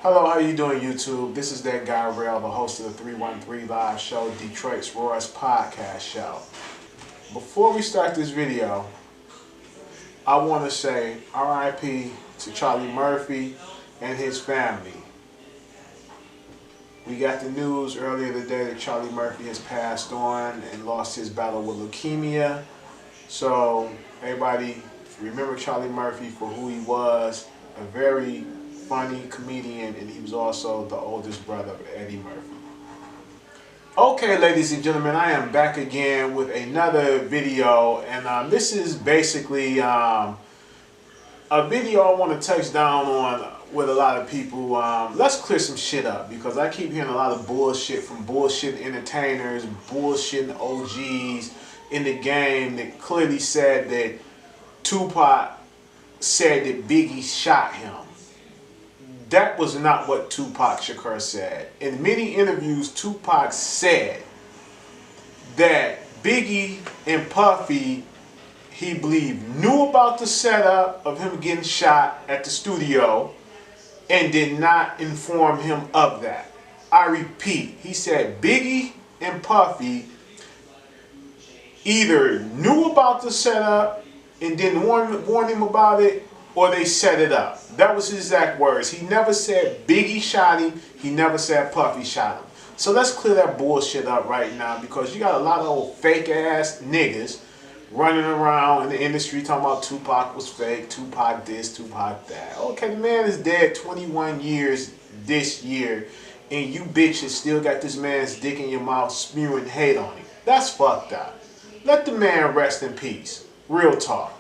Hello, how you doing, YouTube? This is that guy, Rail, the host of the 313 Live Show, Detroit's rawest podcast show. Before we start this video, I want to say RIP to Charlie Murphy and his family. We got the news earlier today that Charlie Murphy has passed on and lost his battle with leukemia. So, everybody remember Charlie Murphy for who he was, a very funny comedian, and he was also the oldest brother of Eddie Murphy. Okay, ladies and gentlemen, I am back again with another video, and this is basically a video I want to touch down on with a lot of people. Let's clear some shit up, because I keep hearing a lot of bullshit from bullshit entertainers, bullshitting OGs in the game that clearly said that Tupac said that Biggie shot him. That was not what Tupac Shakur said. In many interviews, Tupac said that Biggie and Puffy, he believed, knew about the setup of him getting shot at the studio and did not inform him of that. I repeat, he said Biggie and Puffy either knew about the setup and didn't warn him about it, or they set it up. That was his exact words. He never said Biggie shot him. He never said Puffy shot him. So let's clear that bullshit up right now, because you got a lot of old fake ass niggas running around in the industry talking about Tupac was fake, Tupac this, Tupac that. Okay, the man is dead 21 years this year, and you bitches still got this man's dick in your mouth spewing hate on him. That's fucked up. Let the man rest in peace. Real talk.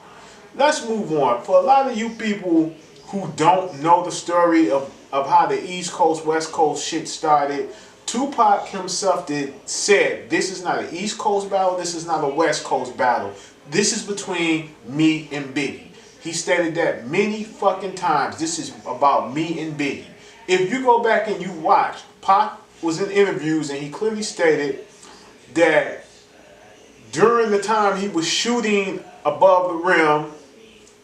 Let's move on. For a lot of you people who don't know the story of how the East Coast, West Coast shit started, Tupac himself said, this is not an East Coast battle, this is not a West Coast battle. This is between me and Biggie. He stated that many fucking times. This is about me and Biggie. If you go back and you watch, Pac was in interviews and he clearly stated that during the time he was shooting above the rim,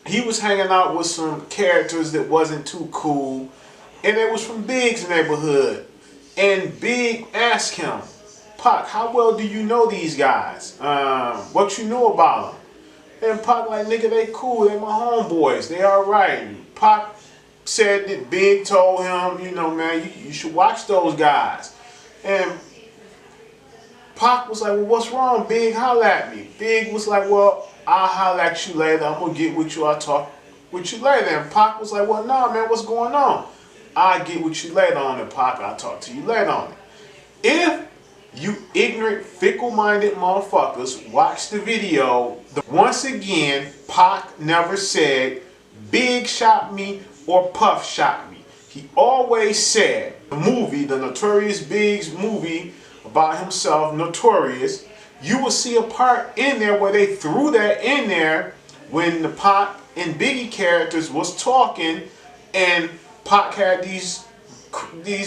he was hanging out with some characters that wasn't too cool, and it was from Big's neighborhood. And Big asked him, Pac, how well do you know these guys? What you know about them? And Pac like, nigga, they cool, they my homeboys, they alright. Pac said that Big told him, you know, man, you should watch those guys. And Pac was like, well, what's wrong, Big? Holla at me. Big was like, well, I'll holler at you later. I'm going to get with you. I'll talk with you later. And Pac was like, well, nah, man, what's going on? I'll get with you later on it, Pac. I'll talk to you later on it. If you ignorant, fickle-minded motherfuckers watch the video, once again, Pac never said Big shot me or Puff shot me. He always said the movie, the Notorious Big's movie about himself, Notorious, you will see a part in there where they threw that in there when the Pac and Biggie characters was talking, and Pac had these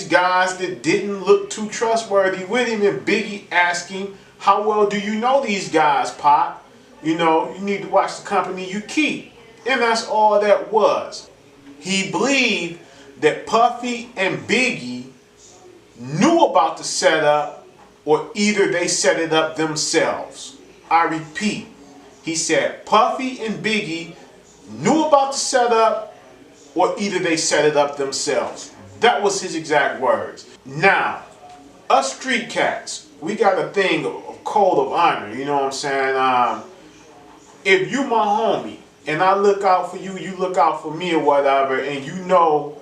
guys that didn't look too trustworthy with him, and Biggie asking, how well do you know these guys, Pac? You know, you need to watch the company you keep. And that's all that was. He believed that Puffy and Biggie knew about the setup, or either they set it up themselves. I repeat, he said Puffy and Biggie knew about the setup, or either they set it up themselves. That was his exact words. Now, us street cats, we got a thing of code of honor, you know what I'm saying? If you my homie, and I look out for you, you look out for me or whatever, and you know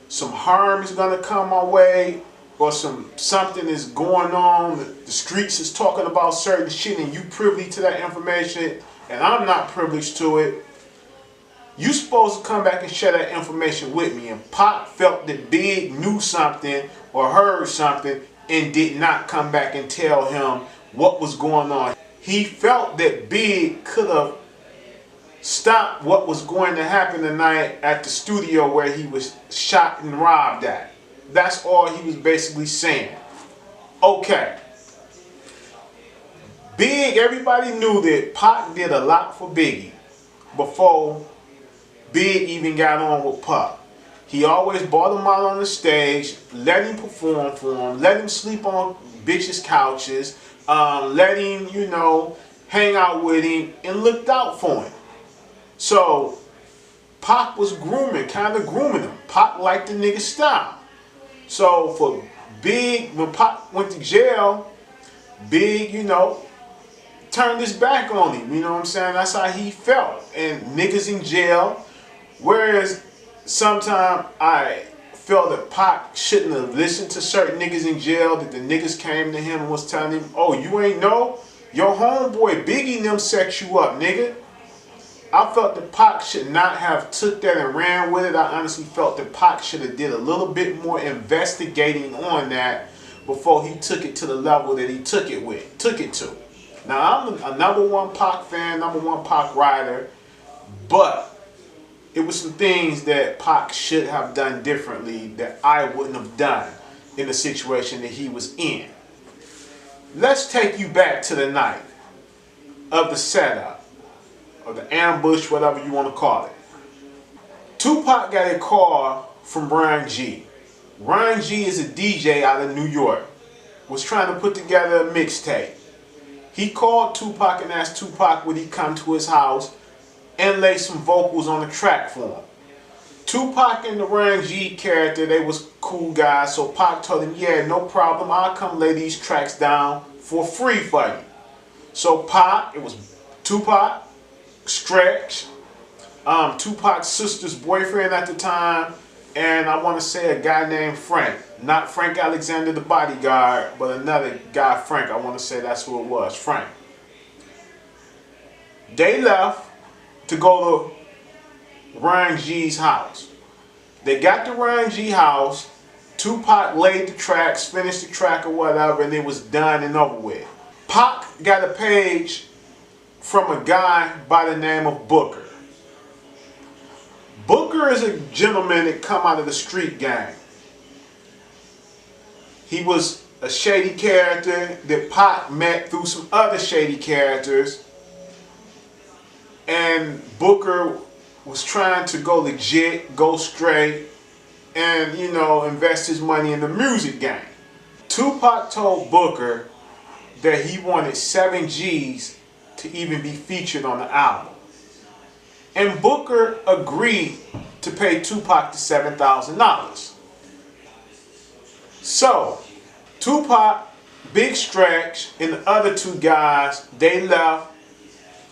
some harm is gonna come my way, or something is going on, the streets is talking about certain shit, and you privy to that information, and I'm not privileged to it, you supposed to come back and share that information with me. And Pac felt that Big knew something or heard something and did not come back and tell him what was going on. He felt that Big could have stopped what was going to happen tonight at the studio where he was shot and robbed at. That's all he was basically saying. Okay. Big, everybody knew that Pac did a lot for Biggie before Big even got on with Puff. He always brought him out on the stage, let him perform for him, let him sleep on bitches' couches, let him, hang out with him, and looked out for him. So Pac was kind of grooming him. Pac liked the nigga style. So for Big, when Pac went to jail, Big, turned his back on him. You know what I'm saying? That's how he felt. And niggas in jail. Whereas sometimes I felt that Pac shouldn't have listened to certain niggas in jail, that the niggas came to him and was telling him, oh, you ain't know? Your homeboy Biggie and them set you up, nigga. I felt that Pac should not have took that and ran with it. I honestly felt that Pac should have did a little bit more investigating on that before he took it to the level that he took it to. Now, I'm a number one Pac fan, number one Pac rider, but it was some things that Pac should have done differently that I wouldn't have done in the situation that he was in. Let's take you back to the night of the setup, or the ambush, whatever you want to call it. Tupac got a call from Ryan G. Ryan G is a DJ out of New York, was trying to put together a mixtape. He called Tupac and asked Tupac would he come to his house and lay some vocals on the track for him. Tupac and the Ryan G character, they was cool guys, so Pac told him, yeah, no problem, I'll come lay these tracks down for free for you. So Pac, it was Tupac, Stretch, Tupac's sister's boyfriend at the time, and I want to say a guy named Frank. Not Frank Alexander the bodyguard, but another guy, Frank. I want to say that's who it was, Frank. They left to go to Ryan G's house. They got to Ryan G house. Tupac laid the tracks, finished the track or whatever, and it was done and over with. Pac got a page from a guy by the name of Booker. Booker is a gentleman that come out of the street gang. He was a shady character that Pac met through some other shady characters. And Booker was trying to go legit, go straight, and, invest his money in the music game. Tupac told Booker that he wanted 7 G's to even be featured on the album. And Booker agreed to pay Tupac the $7,000. So, Tupac, Big Stretch, and the other 2 guys, they left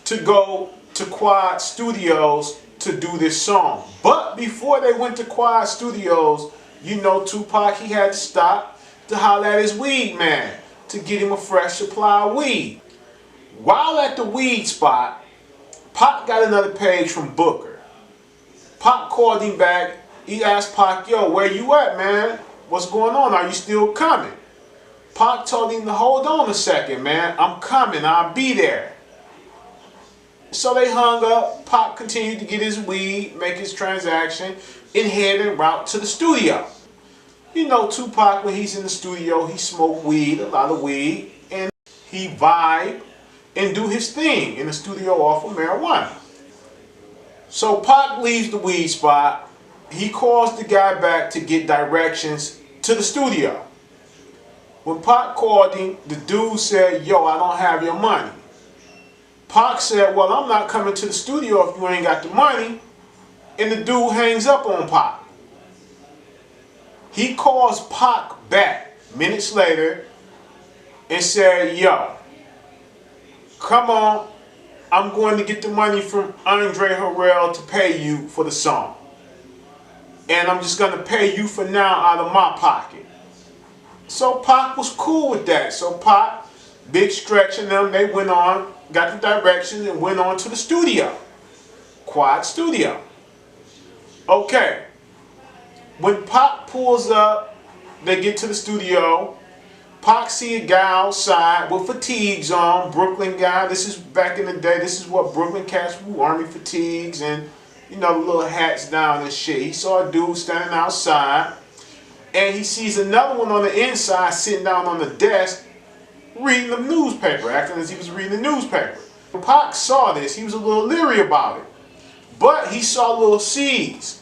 to go to Quad Studios to do this song. But before they went to Quad Studios, Tupac, he had to stop to holler at his weed man to get him a fresh supply of weed. While at the weed spot, Pac got another page from Booker. Pac called him back. He asked Pac, yo, where you at, man? What's going on? Are you still coming? Pac told him to hold on a second, man. I'm coming. I'll be there. So they hung up. Pac continued to get his weed, make his transaction, and head en route to the studio. Tupac, when he's in the studio, he smoke weed, a lot of weed, and he vibe and do his thing in the studio off of marijuana. So Pac leaves the weed spot. He calls the guy back to get directions to the studio. When Pac called him, the dude said, yo, I don't have your money. Pac said, well, I'm not coming to the studio if you ain't got the money. And the dude hangs up on Pac. He calls Pac back minutes later and said, yo, come on, I'm going to get the money from Andre Harrell to pay you for the song. And I'm just going to pay you for now out of my pocket. So Pac was cool with that. So Pac, Big Stretch and them, they went on, got the directions and went on to the studio. Quad Studio. Okay. When Pac pulls up, they get to the studio. Pac see a guy outside with fatigues on, Brooklyn guy. This is back in the day. This is what Brooklyn cats wore, army fatigues and, the little hats down and shit. He saw a dude standing outside, and he sees another one on the inside sitting down on the desk reading the newspaper, acting as he was reading the newspaper. When Pac saw this, he was a little leery about it. But he saw little seeds.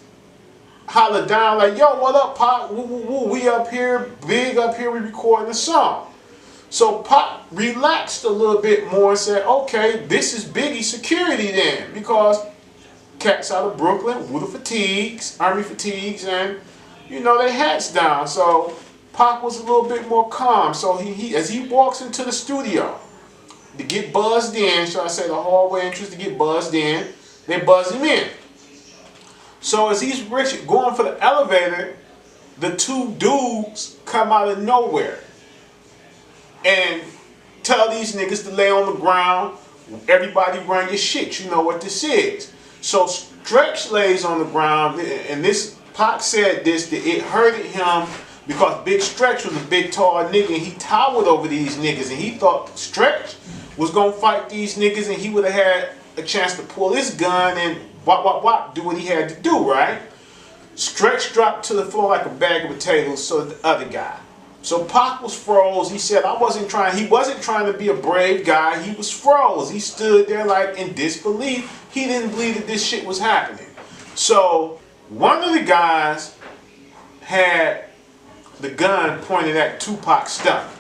holler down like, yo, what up, Pac? Woo, woo, woo. We up here, big up here, we recording a song. So Pac relaxed a little bit more and said, okay, this is Biggie security then, because cats out of Brooklyn with the fatigues, army fatigues, and you know, they hats down. So Pac was a little bit more calm. So he as he walks into the studio to get buzzed in, shall I say the hallway entrance to get buzzed in, they buzz him in. So as he's going for the elevator, the two dudes come out of nowhere and tell these niggas to lay on the ground. Everybody run your shit. You know what this is. So Stretch lays on the ground, and this Pac said this, that it hurted him because Big Stretch was a big tall nigga and he towered over these niggas, and he thought Stretch was gonna fight these niggas and he would have had a chance to pull his gun and do what he had to do, right? Stretch dropped to the floor like a bag of potatoes, so did the other guy. So Pac was froze. He said, he wasn't trying to be a brave guy. He was froze. He stood there like in disbelief. He didn't believe that this shit was happening. So one of the guys had the gun pointed at Tupac's stomach.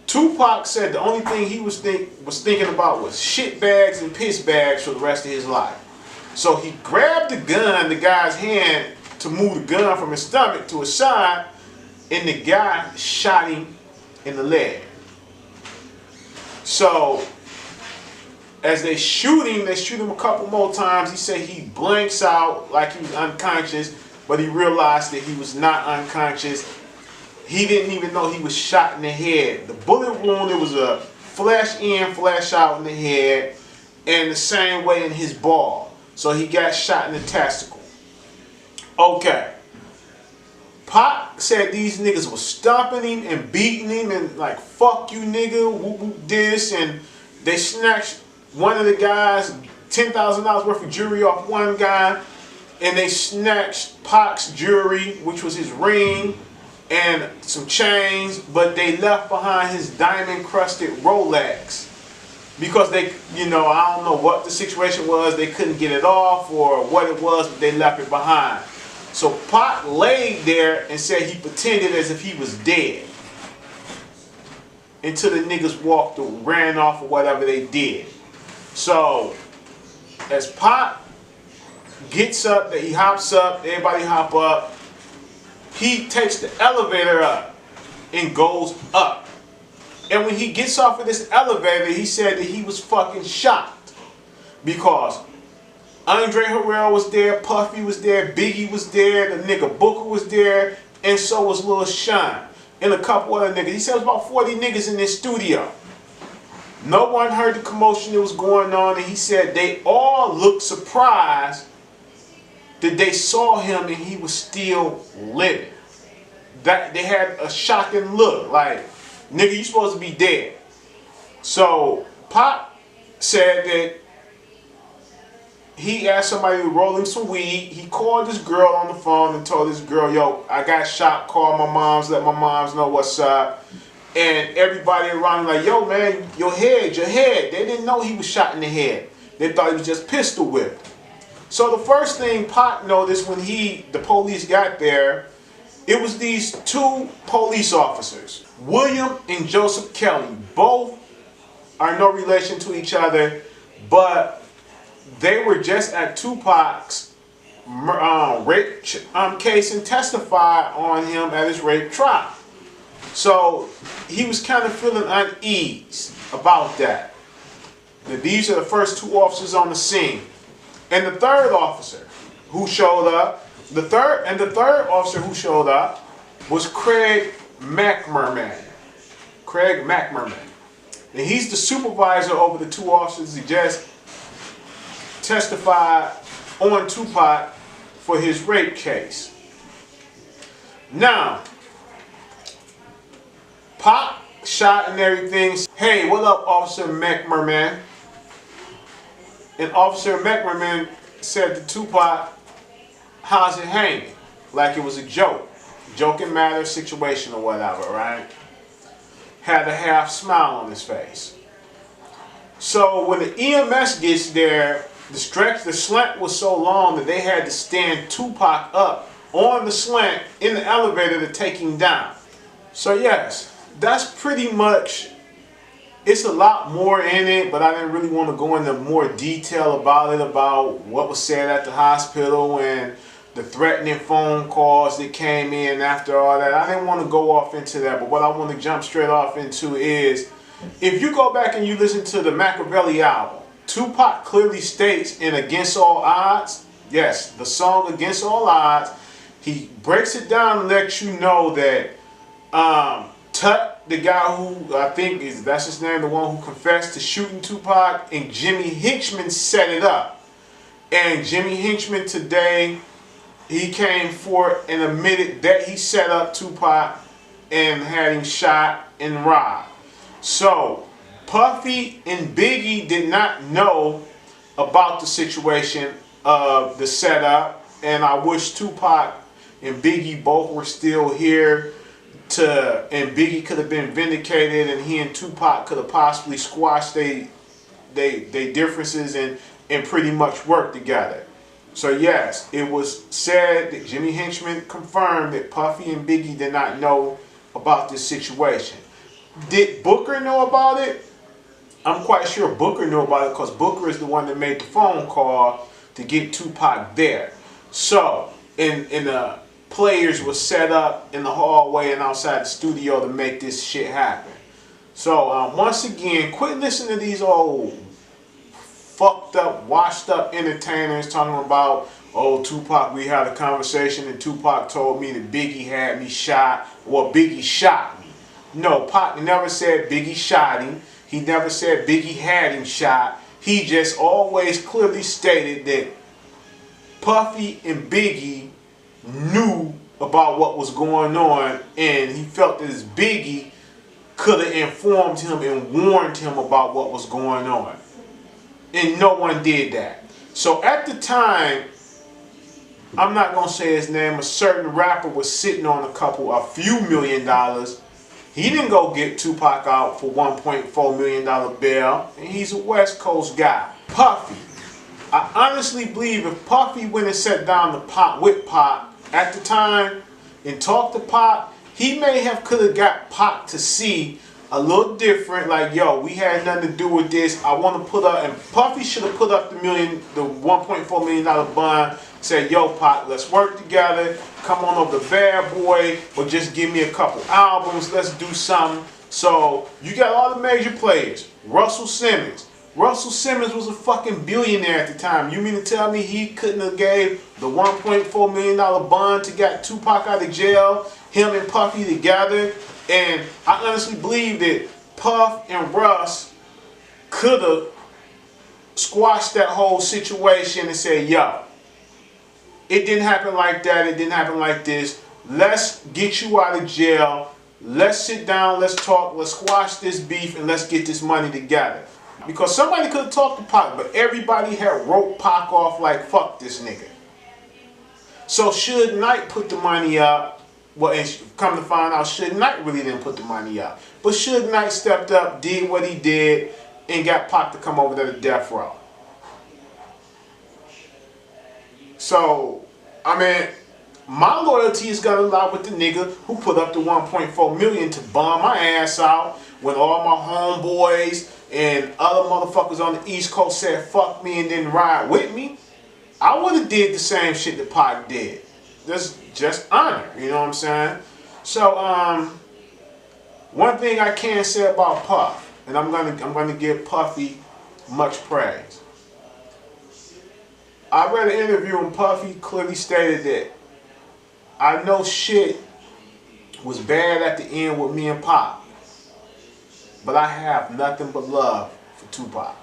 Tupac said the only thing he was thinking about was shit bags and piss bags for the rest of his life. So he grabbed the gun, the guy's hand, to move the gun from his stomach to his side, and the guy shot him in the leg. So as they shoot him a couple more times. He said he blanks out like he was unconscious, but he realized that he was not unconscious. He didn't even know he was shot in the head. The bullet wound, it was a flash in, flash out in the head, and the same way in his ball. So he got shot in the testicle. Okay. Pac said these niggas was stomping him and beating him and like, fuck you nigga, whoop whoop this, and they snatched one of the guys, $10,000 worth of jewelry off one guy, and they snatched Pac's jewelry, which was his ring, and some chains, but they left behind his diamond-crusted Rolex. Because they, you know, I don't know what the situation was, they couldn't get it off or what it was, but they left it behind. So Pac laid there and said he pretended as if he was dead. Until the niggas walked or ran off or whatever they did. So, as Pac gets up, he hops up, everybody hop up, he takes the elevator up and goes up. And when he gets off of this elevator, he said that he was fucking shocked. Because Andre Harrell was there, Puffy was there, Biggie was there, the nigga Booker was there, and so was Lil Sean. And a couple other niggas. He said it was about 40 niggas in this studio. No one heard the commotion that was going on, and he said they all looked surprised that they saw him and he was still living. That they had a shocking look, like, nigga, you supposed to be dead. So Pac said that he asked somebody to roll him some weed. He called this girl on the phone and told this girl, yo, I got shot, call my moms, let my moms know what's up. And everybody around him like, yo man, your head. They didn't know he was shot in the head. They thought he was just pistol whipped. So the first thing Pac noticed when the police got there, it was these two police officers, William and Joseph Kelly. Both are no relation to each other, but they were just at Tupac's rape case and testified on him at his rape trial. So he was kind of feeling unease about that. Now, these are the first two officers on the scene. And the third officer who showed up, the third officer who showed up was Craig McMurman. Craig McMurman. And he's the supervisor over the two officers who just testified on Tupac for his rape case. Now, Pac shot and everything. Hey, what up, Officer McMurman? And Officer McMurman said to Tupac, how's it hanging? Like it was a joke. Joking matter, situation or whatever, right? Had a half smile on his face. So when the EMS gets there, the slant was so long that they had to stand Tupac up on the slant in the elevator to take him down. So yes, that's pretty much, it's a lot more in it, but I didn't really want to go into more detail about it, about what was said at the hospital and the threatening phone calls that came in after all that. I didn't want to go off into that, but what I want to jump straight off into is, if you go back and you listen to the Machiavelli album, Tupac clearly states in Against All Odds, yes, the song Against All Odds, he breaks it down and lets you know that Tut, the guy who I think that's his name, the one who confessed to shooting Tupac, and Jimmy Hinchman set it up. And Jimmy Hinchman today, he came forth and admitted that he set up Tupac and had him shot and robbed. So Puffy and Biggie did not know about the situation of the setup, and I wish Tupac and Biggie both were still here and Biggie could have been vindicated, and he and Tupac could have possibly squashed they differences and pretty much worked together. So yes, it was said that Jimmy Hinchman confirmed that Puffy and Biggie did not know about this situation. Did Booker know about it? I'm quite sure Booker knew about it, because Booker is the one that made the phone call to get Tupac there. So, in the players were set up in the hallway and outside the studio to make this shit happen. So, once again, quit listening to these old fucked up, washed up entertainers talking about, oh, Tupac, we had a conversation and Tupac told me that Biggie had me shot, or Biggie shot me. No, Pac never said Biggie shot him. He never said Biggie had him shot. He just always clearly stated that Puffy and Biggie knew about what was going on, and he felt that his Biggie could have informed him and warned him about what was going on. And no one did that. So at the time, I'm not going to say his name, a certain rapper was sitting on a few $million. He didn't go get Tupac out for $1.4 million bail, and he's a West Coast guy. Puffy. I honestly believe if Puffy went and sat down with Pac at the time and talked to Pac, he may have could have got Pac to see a little different, like, yo, we had nothing to do with this. I want to put up, and Puffy should have put up the $1.4 million bond. Said, yo, Pac, let's work together. Come on over to Bad Boy, or just give me a couple albums. Let's do something. So you got all the major players. Russell Simmons. Russell Simmons was a fucking billionaire at the time. You mean to tell me he couldn't have gave the $1.4 million bond to get Tupac out of jail, him and Puffy together? And I honestly believe that Puff and Russ could have squashed that whole situation and said, yo, it didn't happen like that, it didn't happen like this. Let's get you out of jail. Let's sit down, let's talk, let's squash this beef, and let's get this money together. Because somebody could have talked to Pac, but everybody had wrote Pac off like, fuck this nigga. So Suge Knight put the money up. Well, and come to find out, Suge Knight really didn't put the money up. But Suge Knight stepped up, did what he did, and got Pac to come over to the death row. So, I mean, my loyalty is gonna lie with the nigga who put up the $1.4 million to bomb my ass out when all my homeboys and other motherfuckers on the East Coast said fuck me and didn't ride with me. I would have did the same shit that Pac did. That's just honor, you know what I'm saying? So, one thing I can say about Puff, and I'm gonna give Puffy much praise. I read an interview and Puffy clearly stated that I know shit was bad at the end with me and Pac, but I have nothing but love for Tupac.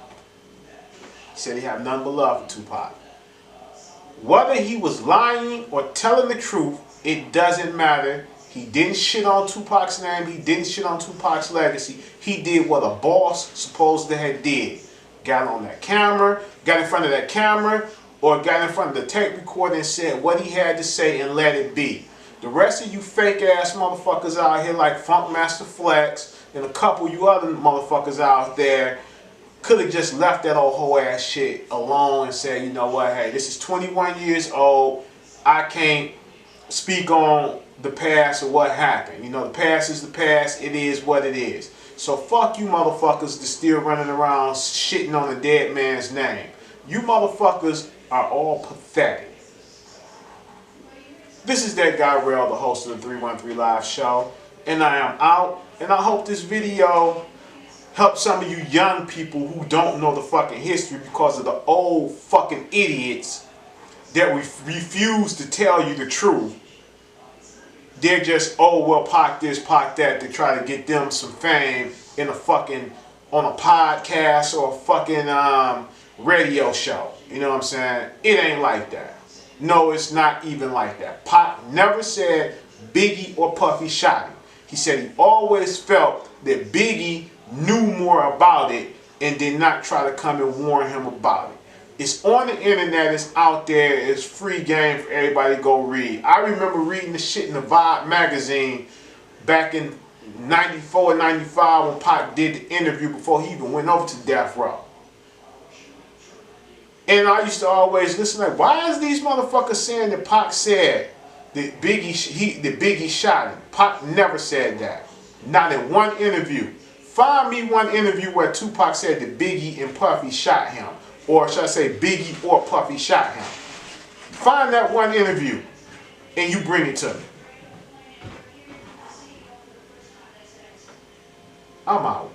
He said he had nothing but love for Tupac. Whether he was lying or telling the truth, it doesn't matter. He didn't shit on Tupac's name. He didn't shit on Tupac's legacy. He did what a boss supposedly had did. Got on that camera, got in front of that camera, or got in front of the tape recorder and said what he had to say and let it be. The rest of you fake ass motherfuckers out here like Funkmaster Flex and a couple of you other motherfuckers out there could have just left that old whole ass shit alone and said, you know what, hey, this is 21 years old. I can't speak on the past or what happened. You know, the past is the past. It is what it is. So fuck you motherfuckers that's still running around shitting on a dead man's name. You motherfuckers are all pathetic. This is that guy Rel, the host of the 313 Live show. And I am out. And I hope this video helps some of you young people who don't know the fucking history because of the old fucking idiots that refuse to tell you the truth. They're just, oh, well, Pac this, Pac that, to try to get them some fame in a fucking, on a podcast or a fucking radio show. You know what I'm saying? It ain't like that. No, it's not even like that. Pac never said Biggie or Puffy shot him. He said he always felt that Biggie knew more about it and did not try to come and warn him about it. It's on the internet, it's out there, it's free game for everybody to go read. I remember reading the shit in the Vibe magazine back in 94, 95 when Pac did the interview before he even went over to Death Row. And I used to always listen like, why is these motherfuckers saying that Pac said that Biggie shot him? Pac never said that. Not in one interview. Find me one interview where Tupac said that Biggie and Puffy shot him. Or should I say Biggie or Puffy shot him. Find that one interview and you bring it to me. I'm out.